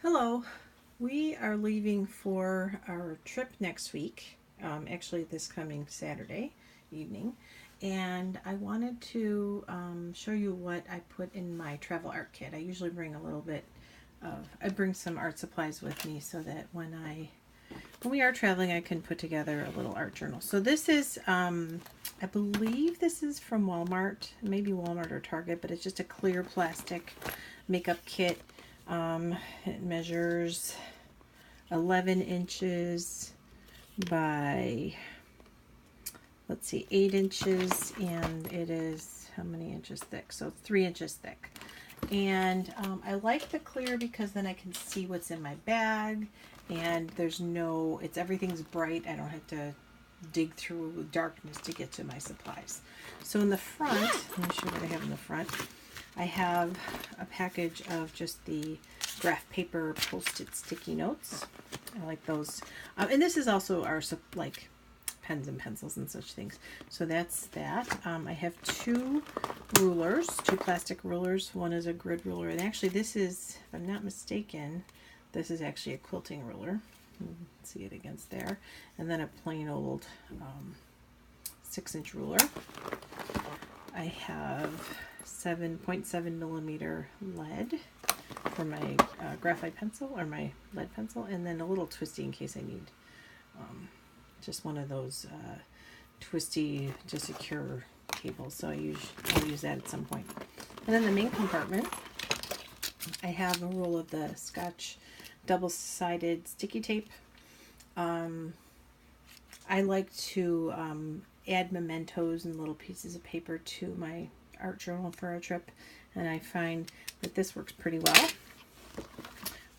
Hello. We are leaving for our trip next week, actually, this coming Saturday evening. And I wanted to show you what I put in my travel art kit. I usually bring a little bit I bring some art supplies with me so that when we are traveling, I can put together a little art journal. So this is, I believe this is from Walmart, maybe Walmart or Target, but it's just a clear plastic makeup kit. It measures 11 inches by, let's see, 8 inches, and it is how many inches thick? So it's 3 inches thick. And I like the clear because then I can see what's in my bag, and everything's bright. I don't have to dig through darkness to get to my supplies. So in the front, let me show you what I have in the front. I have a package of just the graph paper Post-it sticky notes. I like those. And this is also our like pens and pencils and such things. So that's that. I have two plastic rulers. One is a grid ruler. And actually this is, if I'm not mistaken, this is actually a quilting ruler. See it against there. And then a plain old 6-inch ruler. I have 7.7 millimeter lead for my graphite pencil, or my lead pencil, and then a little twisty in case I need just one of those twisty to secure cables. So I'll use that at some point. And then the main compartment, I have a roll of the Scotch double-sided sticky tape. I like to add mementos and little pieces of paper to my art journal for a trip, and I find that this works pretty well. A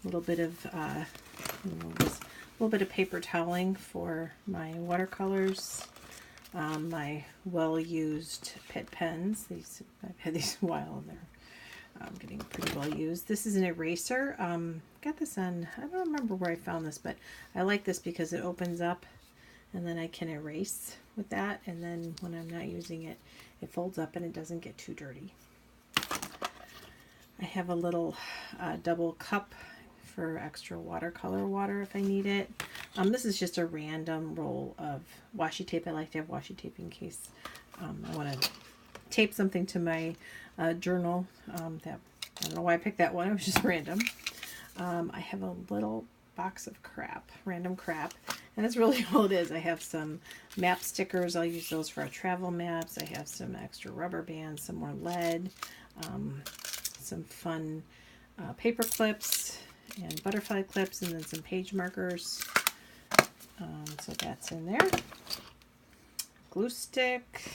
little bit of paper toweling for my watercolors, my well-used Pitt pens. I've had these a while, and they're getting pretty well used. This is an eraser. Got this on, I don't remember where I found this, but I like this because it opens up and then I can erase with that, and then when I'm not using it, it folds up and it doesn't get too dirty. I have a little double cup for extra watercolor water if I need it. This is just a random roll of washi tape. I like to have washi tape in case I want to tape something to my journal. I don't know why I picked that one. It was just random. I have a little box of random crap, and that's really all it is. I have some map stickers. I'll use those for our travel maps. I have some extra rubber bands, some more lead, some fun paper clips and butterfly clips, and then some page markers. So that's in there. Glue stick.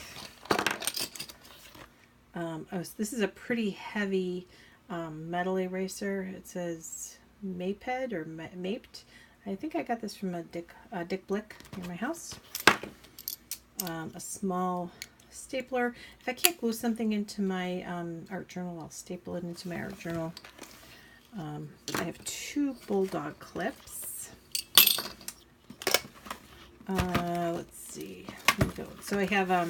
This is a pretty heavy metal eraser. It says Maped or Maped. I think I got this from a Dick Blick near my house. A small stapler. If I can't glue something into my art journal, I'll staple it into my art journal. I have two bulldog clips. Let's see. So I have a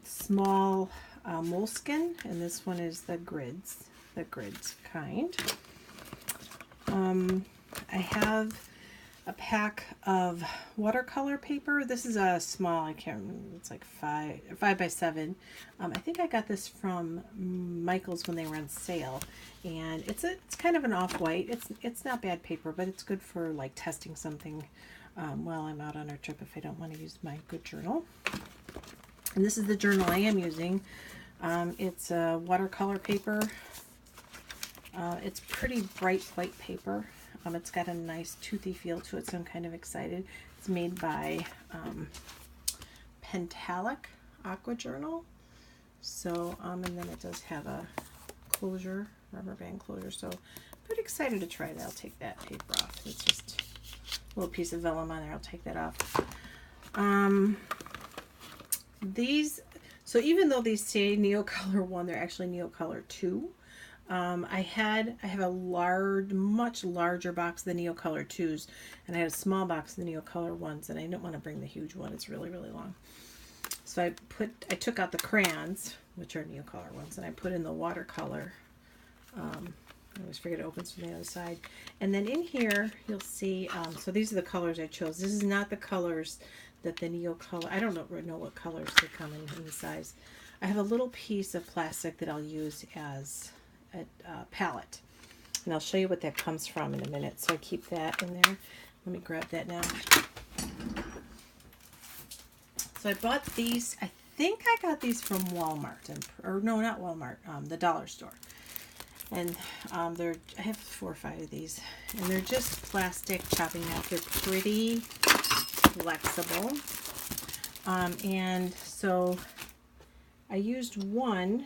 small moleskin, and this one is the grids kind. I have a pack of watercolor paper. This is a small, I can't remember, it's like 5 by 7. I think I got this from Michael's when they were on sale, and it's kind of an off-white. It's not bad paper, but it's good for like testing something while I'm out on our trip if I don't want to use my good journal. And this is the journal I am using. It's a watercolor paper. It's pretty bright white paper. It's got a nice toothy feel to it, so I'm kind of excited. It's made by Pentalic Aqua Journal. So, and then it does have a closure, rubber band closure. So, pretty excited to try that. I'll take that paper off. It's just a little piece of vellum on there. I'll take that off. So even though these say Neocolor 1, they're actually Neocolor 2. I have a much larger box of the Neocolor 2s, and I had a small box of the Neocolor 1s, and I didn't want to bring the huge one. It's really, really long. So I took out the crayons, which are Neocolor ones, and I put in the watercolor always forget it opens from the other side. And then in here, you'll see, so these are the colors I chose. This is not the colors that the Neocolor, I don't know what colors they come in the size. I have a little piece of plastic that I'll use as a palette. And I'll show you what that comes from in a minute. So I keep that in there. Let me grab that now. So I bought these, I think I got these from Walmart, or no, not Walmart, the dollar store. And I have 4 or 5 of these, and they're just plastic chopping mat. They're pretty flexible. And so I used one,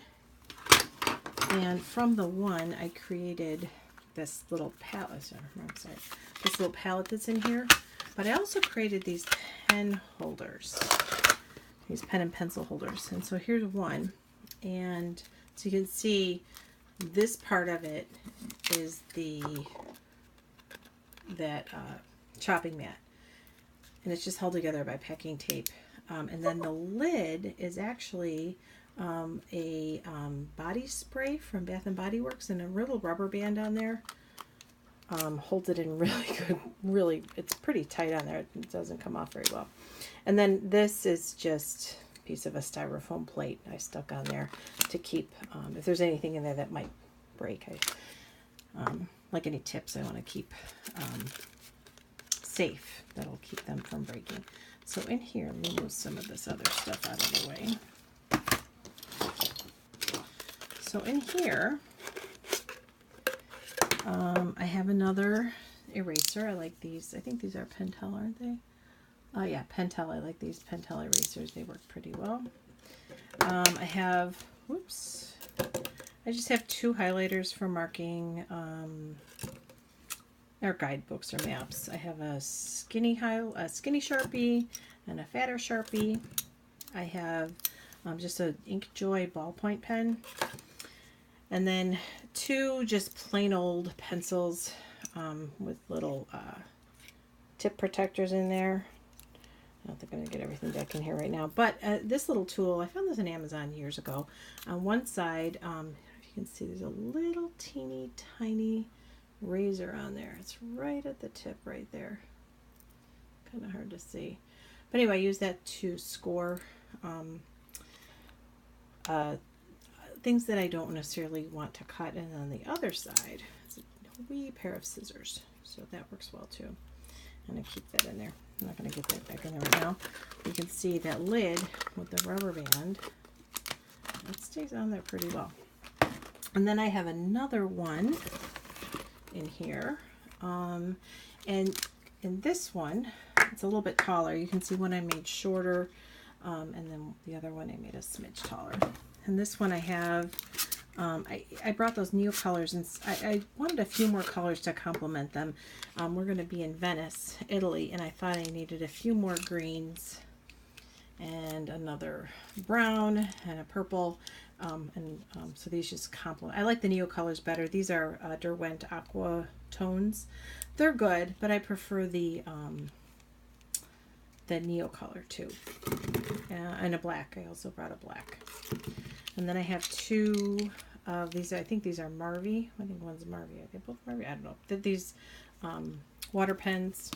and from the one I created this little palette. Sorry, this little palette that's in here. But I also created these pen holders, these pen and pencil holders. And so here's one, and so you can see this part of it is that chopping mat, and it's just held together by packing tape. And then the lid is actually a body spray from Bath and Body Works, and a little rubber band on there holds it in really, it's pretty tight on there. It doesn't come off very well. And then this is just a piece of a styrofoam plate I stuck on there to keep, if there's anything in there that might break, like any tips I want to keep safe, that'll keep them from breaking. So in here, let me move some of this other stuff out of the way. So in here, I have another eraser. I like these. I think these are Pentel, aren't they? Oh yeah, Pentel. I like these Pentel erasers. They work pretty well. I have, whoops, I just have 2 highlighters for marking or guidebooks or maps. I have a skinny Sharpie and a fatter Sharpie. I have just a Inkjoy ballpoint pen, and then 2 just plain old pencils with little tip protectors in there. I don't think I'm going to get everything back in here right now, but this little tool, I found this on Amazon years ago. On one side, if you can see, there's a little teeny tiny razor on there. It's right at the tip right there. Kind of hard to see. But anyway, I use that to score things that I don't necessarily want to cut. And on the other side, it's a wee pair of scissors. So that works well too. And I keep that in there. I'm not going to get that back in there right now. You can see that lid with the rubber band. It stays on there pretty well. And then I have another one in here. And in this one, it's a little bit taller. You can see one I made shorter, and then the other one I made a smidge taller. And this one I have, I brought those Neocolors, and I wanted a few more colors to complement them. We're going to be in Venice, Italy, and I thought I needed a few more greens and another brown and a purple. So these just complement. I like the Neocolors better. These are Derwent Aqua tones. They're good, but I prefer the Neocolor too. And a black. I also brought a black. And then I have 2 of these. I think these are Marvy. I think one's Marvy. Are they both Marvy? I don't know. These water pens.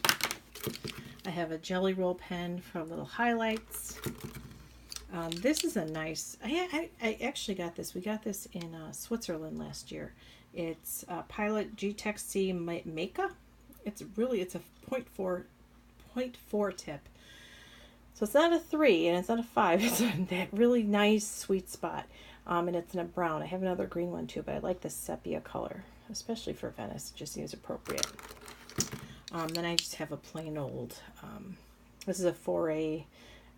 I have a Jelly Roll pen for little highlights. This is a nice, I actually got this. We got this in Switzerland last year. It's Pilot G-Tech C Mica. It's a 0.4 tip. So it's not a 3 and it's not a 5. It's in that really nice sweet spot. And it's in a brown. I have another green one too, but I like the sepia color, especially for Venice. It just seems appropriate. Then I just have a plain old, this is a 4A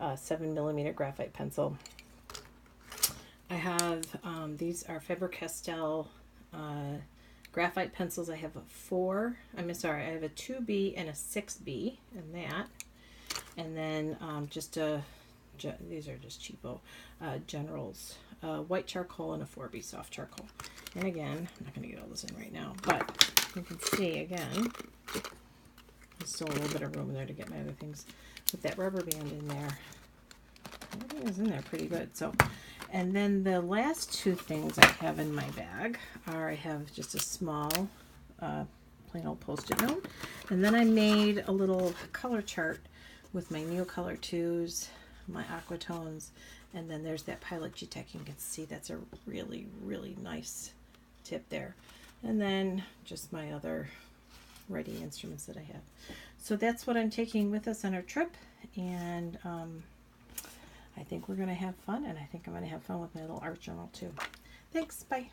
7mm graphite pencil. I have, these are Faber-Castell graphite pencils. I have a 4, I have a 2B and a 6B in that. And then these are just cheapo Generals, white charcoal and a 4B soft charcoal. And again, I'm not going to get all this in right now, but you can see again, there's still a little bit of room there to get my other things. With that rubber band in there, everything is in there pretty good. So, And then the last two things I have in my bag are, I have just a small plain old Post-it note, and then I made a little color chart with my Neocolor 2s, my Aquatones, and then there's that Pilot G-Tech. You can see that's a really, really nice tip there. And then just my other writing instruments that I have. So that's what I'm taking with us on our trip, and I think we're going to have fun, and I think I'm going to have fun with my little art journal too. Thanks, bye.